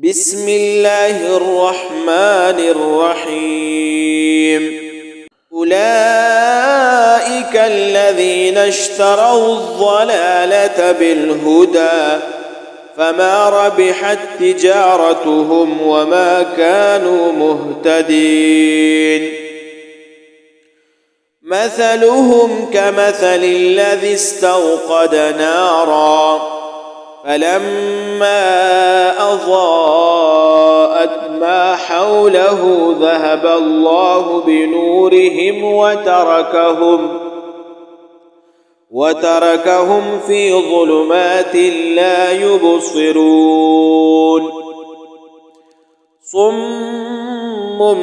بسم الله الرحمن الرحيم أولئك الذين اشتروا الضلالة بالهدى فما ربحت تجارتهم وما كانوا مهتدين مثلهم كمثل الذي استوقد نارا فلما أضاءت ما حوله ذهب الله بنورهم وتركهم في ظلمات لا يبصرون صم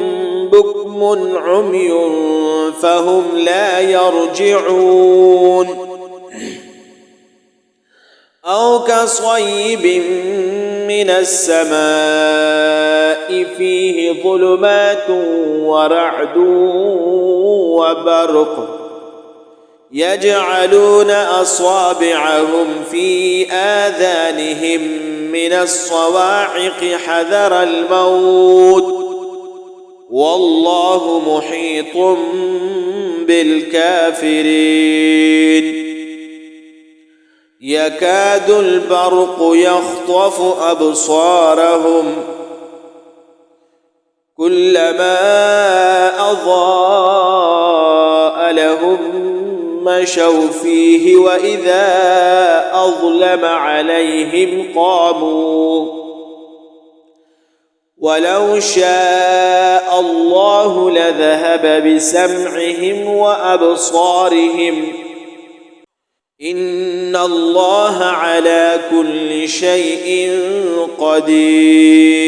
بكم عمي فهم لا يرجعون أو كصيب من السماء فيه ظلمات ورعد وبرق يجعلون أصابعهم في آذانهم من الصواعق حذر الموت والله محيط بالكافرين يكاد البرق يخطف أبصارهم كلما أضاء لهم مشوا فيه وإذا أظلم عليهم قاموا ولو شاء الله لذهب بسمعهم وأبصارهم إن الله على كل شيء قدير